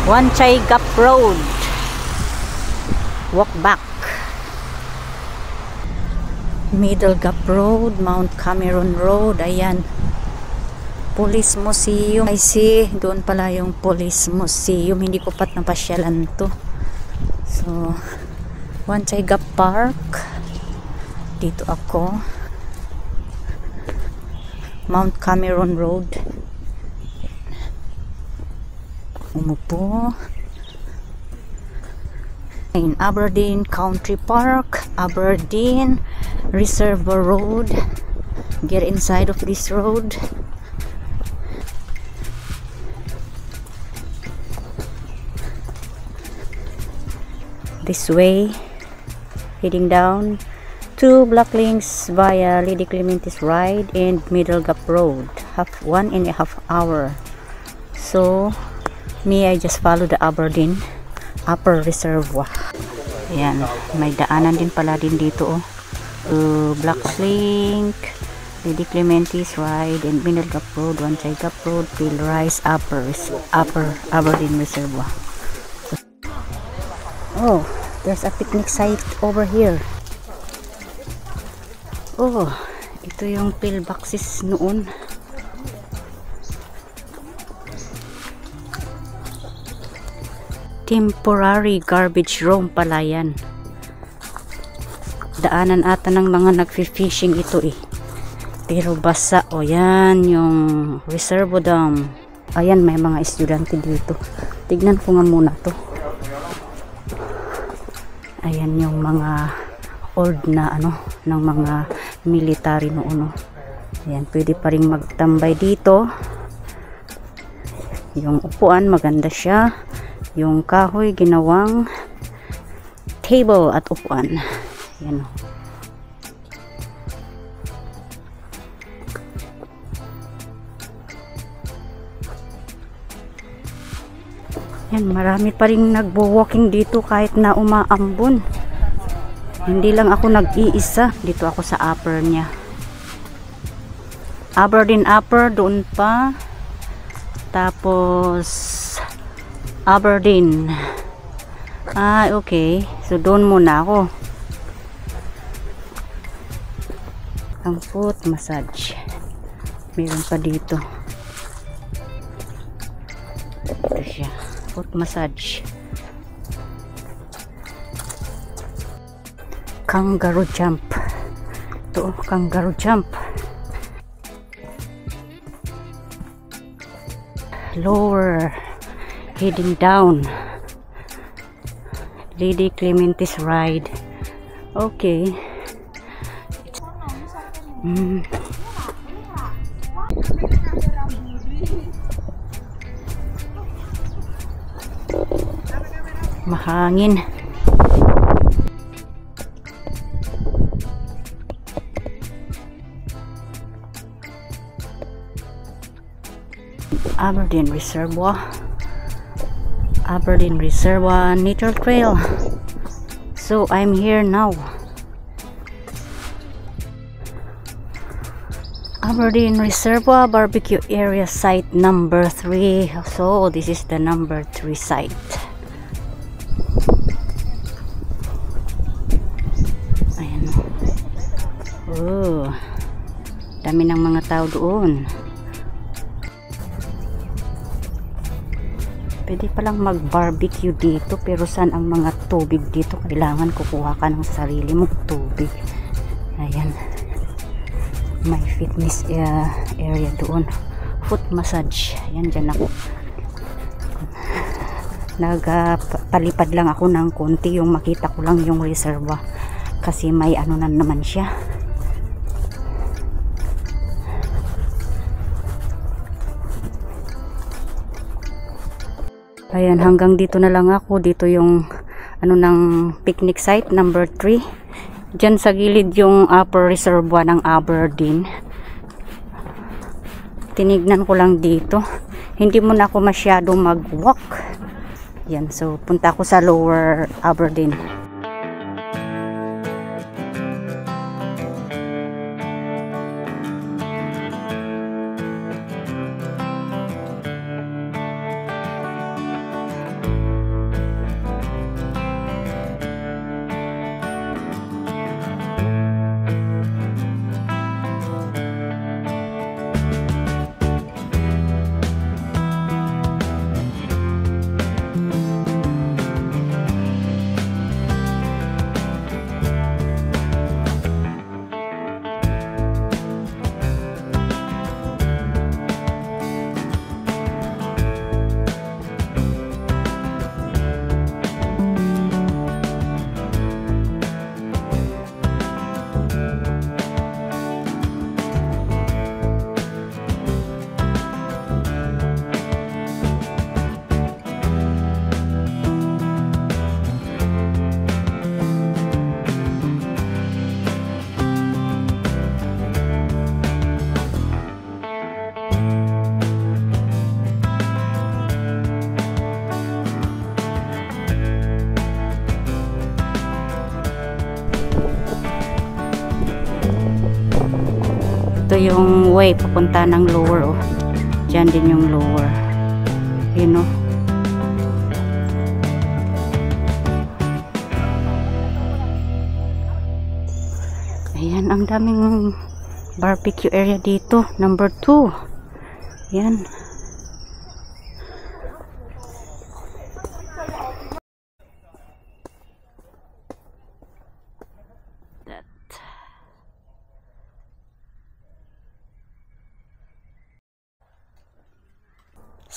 Wan Chai Gap Road. Walk back. Middle Gap Road, Mount Cameron Road. Ayan. Police Museum. I see. Doon pala yung Police Museum. Hindi ko pat napasyalan to. So, Wan Chai Gap Park. Dito ako. Mount Cameron Road. Umupo. In Aberdeen Country Park, Aberdeen Reservoir Road. Get inside of this road. This way, heading down to Black Links via Lady Clementi's Ride and Middle Gap Road. 1.5 hours. So, I just follow the Aberdeen Upper Reservoir. Ayan, may daanan din pala din dito, Black Link, Lady Clementi's Ride and Middle Gap Road, Wan Chai Gap Road, Pilrise Upper Aberdeen Reservoir. Oh, there's a picnic site over here. Oh, ito yung pillboxes noon. Temporary garbage room pala yan. Daanan ata ng mga nagfi-fishing ito eh. Pero basa. O yan yung Reservo Dam. Ayan, may mga estudyante dito. Tignan ko nga muna to. Ayan yung mga old na ano ng mga military noon. Ayan, pwede pa rin magtambay dito. Yung upuan maganda siya. Yung kahoy ginawang table at upuan. Yan. Yan, marami pa rin nagbo-walking dito kahit na umaambon. Hindi lang ako nag-iisa. Dito ako sa upper niya. Aberdeen Upper, doon pa. Tapos Aberdeen. Ah, okay. So, doon muna ako. Ang foot massage. Meron pa dito. Ito siya. Foot massage. Kangaroo jump. Ito, kangaroo jump. Lower. Heading down Lady Clementi's Ride. Okay. Mahangin. Aberdeen Reservoir. Aberdeen Reservoir Nature Trail. So I'm here now. Aberdeen Reservoir Barbecue Area Site number 3. So this is the number 3 site. Ayan. Oh, dami ng mga tao doon. Pwede palang mag-barbecue dito, pero saan ang mga tubig dito? Kailangan kukuha ka ng sarili mong tubig. Ayan. May fitness area doon. Foot massage. Ayan, dyan ako. Nagpalipad lang ako ng konti. Yung makita ko lang yung reservoir. Kasi may ano na naman siya. Ayan, hanggang dito na lang ako. Dito yung ano ng picnic site number 3. Diyan sa gilid yung upper reservoir ng Aberdeen. Tinignan ko lang dito. Hindi mo na ako masyado mag-walk. Yan, so punta ako sa lower Aberdeen. yung way papunta ng lower, oh. Diyan din yung lower. You know. Ayan, ang daming barbecue area dito. Number 2. Ayan.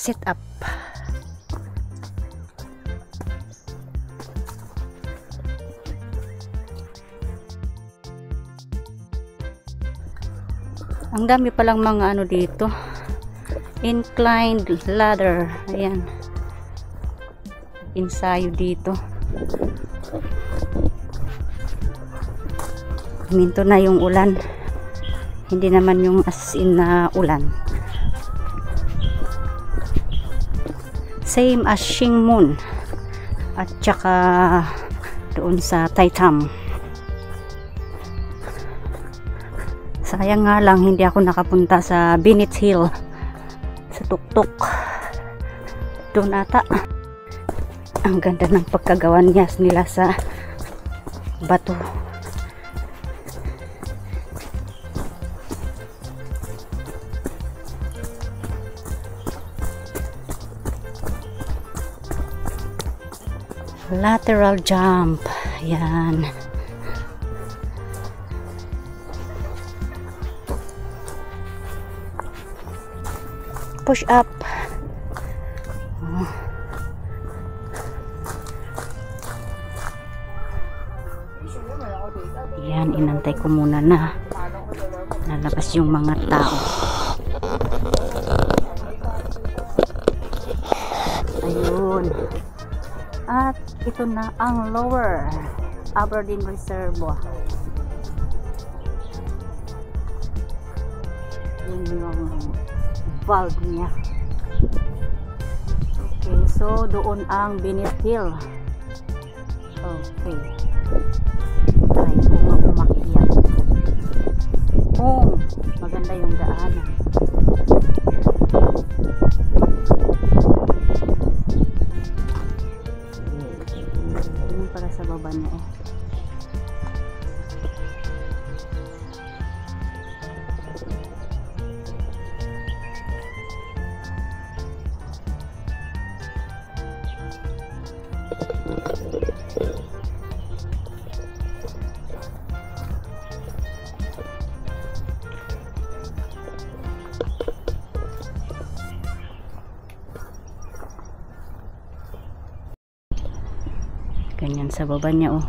Set up. Ang dami palang mga ano dito. Inclined ladder. Ayan. Ensayo dito. Minto na yung ulan. Hindi naman yung as in na ulan. Same as Shingmun at saka doon sa Taitam. Sayang nga lang hindi ako nakapunta sa Binit Hill, sa Tuktok. Doon ata. Ang ganda ng pagkagawan nila sa bato. Lateral jump. Ayan. Push up. Ayan, inantay ko muna na lalabas yung mga tao. Ayun. At ito na ang lower Aberdeen Reservoir. Yun yung valve niya. Okay, so doon ang Binit Hill. Okay. Try ko umakyat. Oh, maganda yung daanan. Para sa baba niya eh. Ganyan sa baba niya, oh.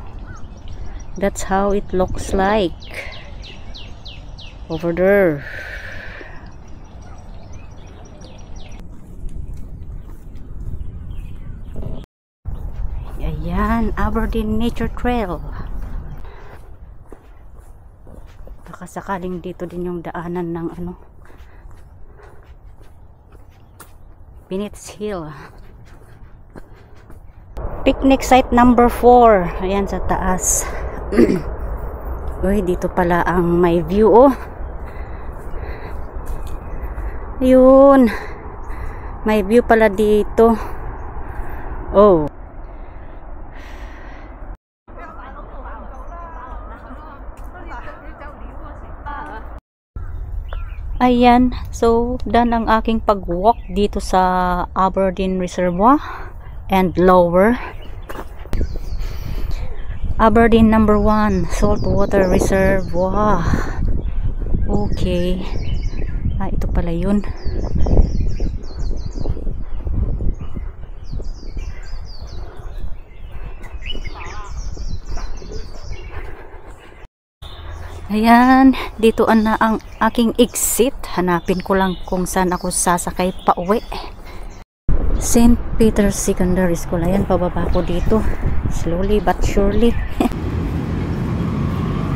That's how it looks like over there. Ayan, Aberdeen Nature Trail. Baka sakaling dito din yung daanan ng ano, Binit Hill. Picnic site number 4. Ayan sa taas. Uy, dito pala ang may view, oh. Ayun. May view pala dito. Oh. Ayan. So, done ang aking pag-walk dito sa Aberdeen Reservoir and lower. Aberdeen number 1 saltwater reservoir. Okay. Ito pala yun. Ayan, dito na ang aking exit. Hanapin ko lang kung saan ako sasakay pa uwi. St. Peter's Secondary School. Ayan, pababa ko dito. Slowly but surely.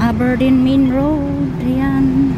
Aberdeen Main Road. Ayan.